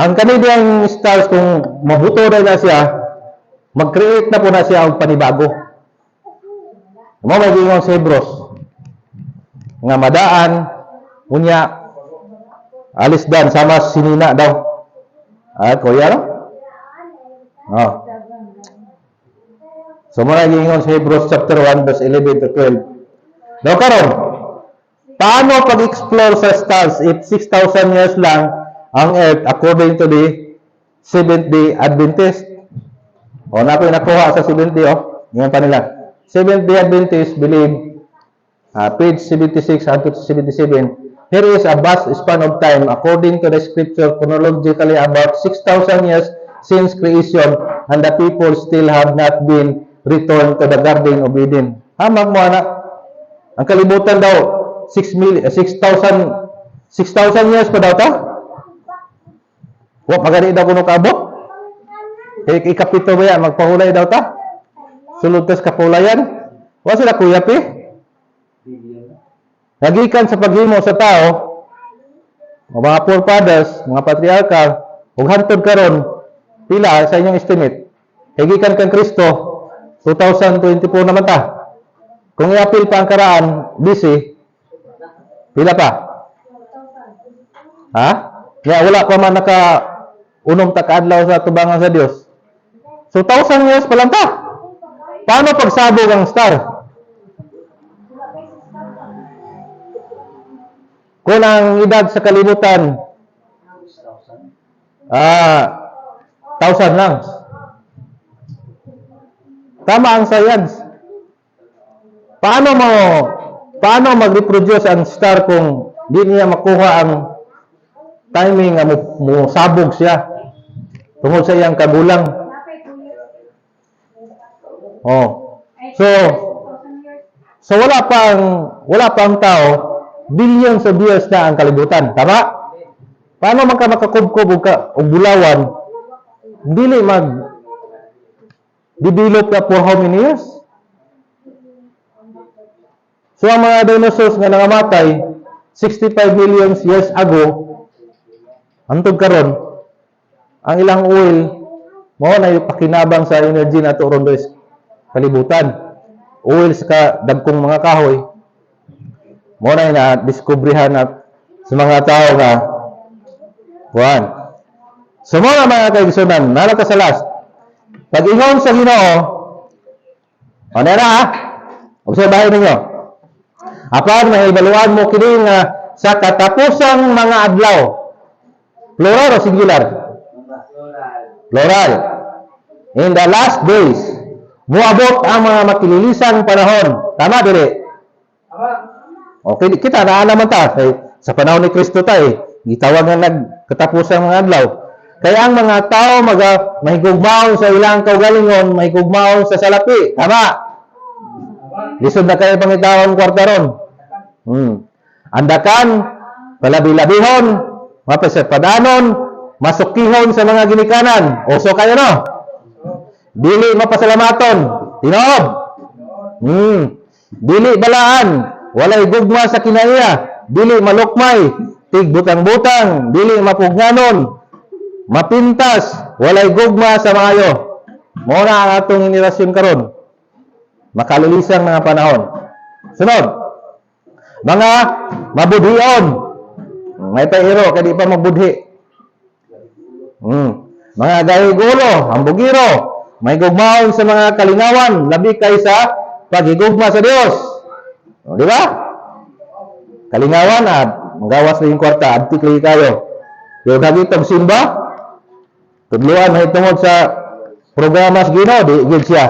Ang Canadian Stars, kung mabuto na siya, mag-create na po na siya og panibago. Mo may gingon si Hebros nga madaan unya alis dan sama sinina daw. Kuya no? Oh. So mo gingon si Hebros chapter 1 verse 11 to 12. Daw karon, paano pag-explore sa stars if 6,000 years lang ang Earth according to the Seventh-day Adventist? O na ko nakuha sa Seventh-day Ngayon pa nila. Seventh-day Adventists believe, page 76 to 77, here is a vast span of time according to the scripture chronologically about 6,000 years since creation and the people still have not been returned to the Garden of Eden. Hamag mo anak. Ang kalibutan daw 6,000 years pa daw ta? Wa magani daw kuno kaabot? Ikapito ba yan? Magpahulay daw ta? Sulod tas kapulayan? Wa sila kuyap Nagikan sa paghimo sa tao, mga forefathers, mga patriarkal, ug hantod karon pila sa inyong estimate? Nagikan kang Kristo 2024 naman ta. Kung i-appeal pa ang karaan, busy, pila pa? Ha? Kaya wala pa man naka unong takaadlaw sa tubangan sa Dios. So 1,000 years pa lang ta. Paano pagsabog ang star? Kung ang edad sa kalibutan 1,000 lang. Tama ang science. Paano mag-reproduce ang star kung di niya makuha ang timing nga mo sabog siya tungod sa iyang kagulang? So wala pang tao, billions of years na ang kalibutan. Tama? Paano man ka makakubkob og bulawan? Dili develop ka for how many years? So ang mga dinosaurs nga nangamatay 65 million years ago, hantod karon, ang ilang oil mao na yung pakinabang sa energy nato ron sa kalibutan. Oil sa dagkong mga kahoy mao na diskubrihan na sa mga tao nga kuan. So mao na mga kaigsunan, nara ka sa last. Pag-ingon sa Ginoo, obserbahin ninyo. Apan mahibaluan mo kini nga sa katapusang mga adlaw. Plural o singular? Plural. In the last days, muabot ang mga makililisang panahon. Tama dili? Okay, kita naman ta sa panahon ni Kristo gitawag nga nagkatapusang mga adlaw. Kaya ang mga tao mahigugmaon sa ilang kaugalingon, mahigugmaon sa salapi. Tama? Lisod na kayo pangitawang kwarta ron. Andakan, palabi-labihon, mapasapadanon, masukihon sa mga ginikanan. Oso kayo no? Dili mapasalamaton. Tinood. Dili balaan. Walay gugma sa kinaiya. Dili malukmay. Tigbutang-butang. Dili mapugnanon. Mapintas, walay gugma sa maayo. Mao na ang atong henerasyon karon. Makalulisang mga panahon. Sunod. Mga mabudhion. May pairo kay di pa mabudhi. Mga gahigulo, hambugiro, may gugmaon sa mga kalingawan, labi kay sa paghigugma sa Dios. Di ba? Kalingawan magawas ring kwarta, abtik lagi kayo. Yung hagitong simba, tudluan mahitungod sa programa sa Ginoo, di gid siya.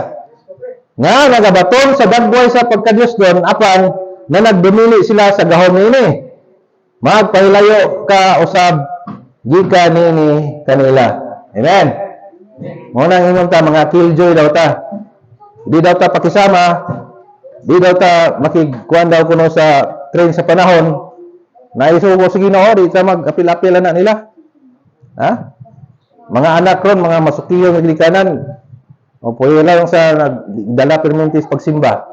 Nga nagabaton sa dagway sa pagka-Dios doon, apan na nagdumili sila sa gahom ini. Magpahilayo ka usab gikan nini kanila. Amen. Mo nang ingon ta mga killjoy daw ta. Di daw ta pakisama. Di daw ta makigkuan daw kuno sa train sa panahon. Naisugo sa Ginoo di ta mag-apil-apilan na nila. Ha? Mga anak ron, mga masukiyo nga gilikanan. O puyo lang sa nagdala permintis pagsimba.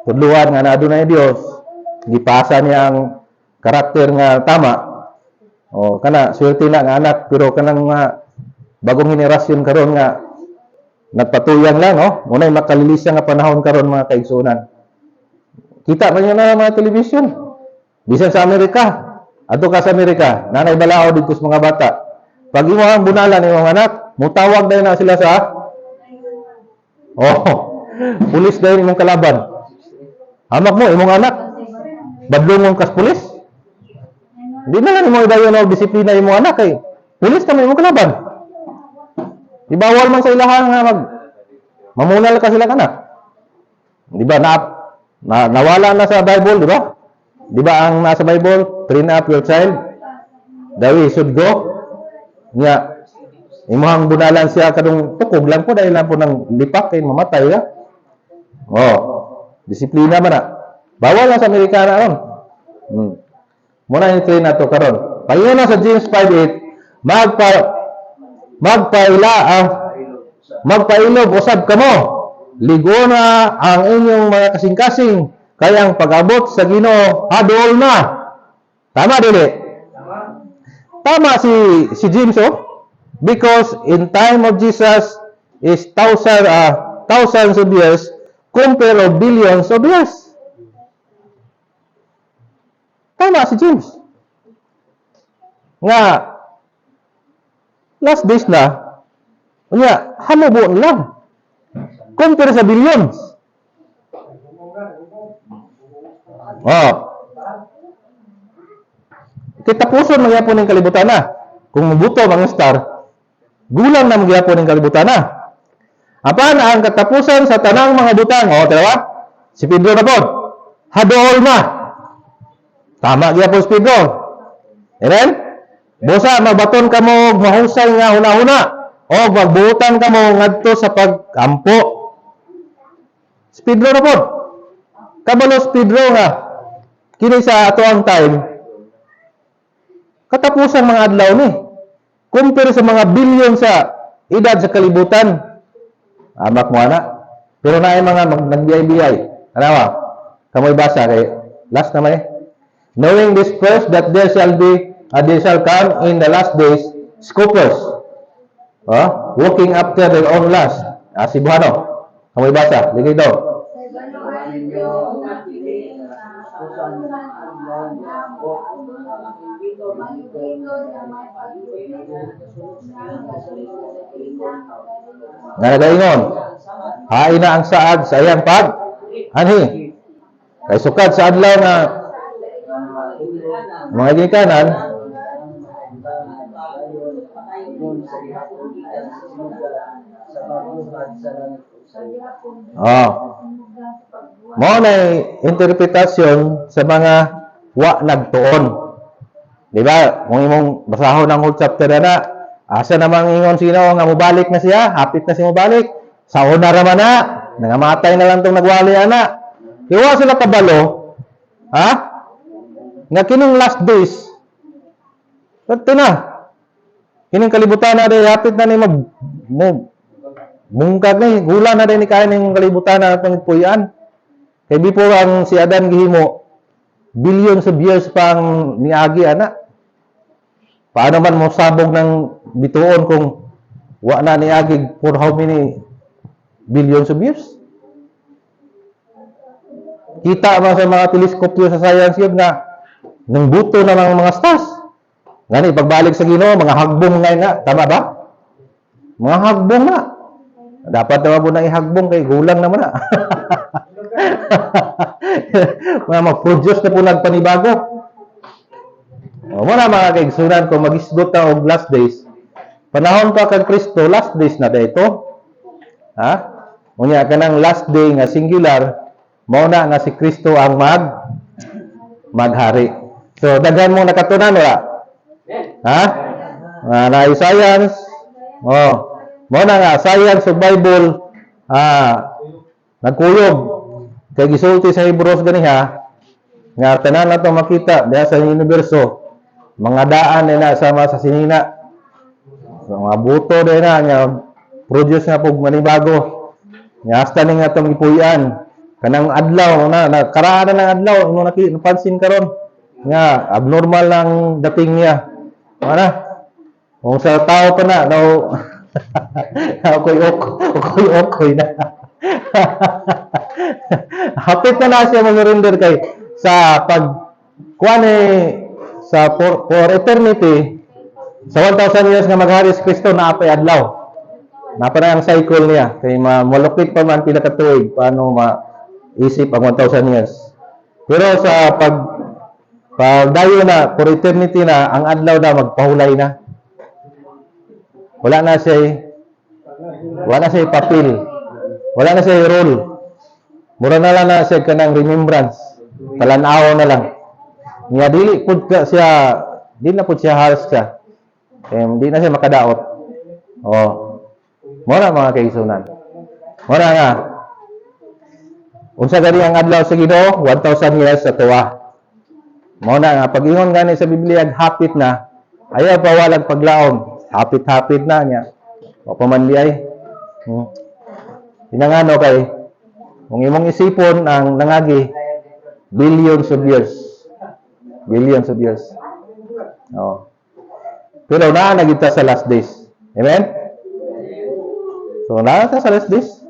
Tudluan nga na adunay Dios, gipasa niya ang karakter nga tama. O kana swerte na nga anak pero kanang mga bagong henerasyon karon nga nagpatuyan lang no. Unay makalilisa nga panahon karon mga kaigsunan. Kita man yun na mga television. Bisan sa Amerika. Ato ka sa Amerika, nanay balao dito sa mga bata. Pag imo ang bunalan imong anak, mutawag dahil na sila sa pulis dahil imong kalaban. Hamak mo imong anak. Badlong kas pulis. Hindi na lang imong idayon og disiplina imong anak kay pulis ka mo imong kalaban. Ibawal man sa ilahan nga mamunal ka sila kana. Di ba nawala na sa Bible, di ba? Di ba ang nasa Bible, train up your child the way he should go. Nga imong bunalan siya kadung tukog lang po dahil lang po ng lipak kay mamatay ka. Disiplina man na. Bawal na sa Amerikana ron. Muna yung train na to karon. Payo na sa James 5:8, magpailog usab kamo. Ligo na ang inyong mga kasing-kasing kayang pag-abot sa Ginoo hadol na. Tama dili? Tama si James because in time of Jesus is thousands of years compare of billions of years. Tama si James. Nga last days na unya hamubo lang. Compare sa billions. Kitapuson magyapon ng kalibutan na. Kung mabuto mga star, gulang na magyapon ng kalibutan na. Apan ang katapusan sa tanang mga butang, tira si Pedro na po. Hadol na. Tama gyapon si Pedro. Amen? Bosa magbaton kamo mahusay nga huna-huna o magbutan kamo ngadto sa pagkampo. Si Pedro na po. Kabalo si Pedro nga kini sa ato ang time katapusan mga adlaw ni. Compare sa mga bilyon sa edad sa kalibutan. Amak mo ana. Pero naay mga nagbiyay-biyay. Ano ba? Kamoy basa kay last na may. Knowing this first that there shall come in the last days scoffers. Walking after their own lust. Si Buhano. Kamoy basa. Ligay daw. Nga nagaingon, hain na ang saad sa iyang anhi. Kay sukad sa adlaw nga mga ginikanan, mo na interpretasyon sa mga wa nagtuon. Di ba? Kung imong basahon ang whole chapter na, asa namang ingon sino nga mobalik na siya, hapit na siya mobalik. Sa una raman na, nangamatay na lang itong nagwali ana. Iwa sila kabalo, nga kining last days, ito na, kining kalibutan na rin, hapit na ni mungkag na, gula na rin ni kaya ng kalibutan na pangitpuyan. Kaya before ang si Adan gihimo, billions of years pang niagi ana. Paano man mo sabog ng bituon kung wa na niagi for how many billions of years? Kita ba sa mga teleskopyo sa science yun na nang buto na ng mga stars? Ngani pagbalik sa Ginoo, mga hagbong ngayon na, tama ba? Mga hagbong na. Dapat naman po nang ihagbong kay gulang naman na. Mga mag-produce na po nagpanibago. Muna mga kaigsunan, kung mag-isgot na og last days, panahon pa kag Kristo, last days na dito. Unya ka ng last day nga singular, mauna nga si Kristo ang maghari. So, daghan mo nakatunan, wala? Na science, mauna nga, science o Bible, nagkuyog. Kaya gisulti sa Hebrews ganiha, nga tanan na ito makita diya sa universo, mga daan na sama sa sinina. So, mga buto din na, nga produce nga po manibago. Nga hasta ni nga itong ipuyan. Kanang adlaw, karaan na ng adlaw, napansin karon nga abnormal lang dating niya. Mana? Kung sa tao pa na, no, okoy na. Hapit na siya mag-surrender kay sa kuan sa for eternity sa 1,000 years nga maghari si Kristo na apay adlaw. Napa na ang cycle niya kay malupit pa man pila ka tuig paano maisip ang 1,000 years. Pero sa pagdayo na for eternity na ang adlaw na magpahulay na. Wala na siya papel. Wala na siya role. Mura na lang na siya kanang remembrance. Talanaw na lang. Niya dili pud siya, di na pud siya halos siya. Di na siya makadaot. Mura mga kaigsunan. Mura nga. Unsa gani ang adlaw sa Ginoo? 1,000 years sa tuwa. Muna nga pag-ingon gani sa Biblia hapit na, ayaw pa walang paglaom. Hapit-hapit na niya. O pamanli ay. Pinangano kay kung imong isipon ang nangagi billions of years. Billions of years. Pero naa na kita sa last days. Amen? So naa sa last days.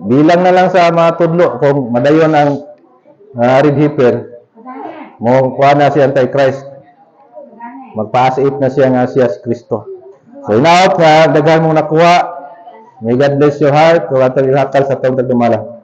Bilang na lang sa mga tudlo kung madayon ang red heifer. Mo kuha na si Antichrist. Magpa-asip na siya nga siya si Kristo. So inaot nga daghan mong nakuha. May God bless your heart. Kung atong ihakal sa taong tagdumala.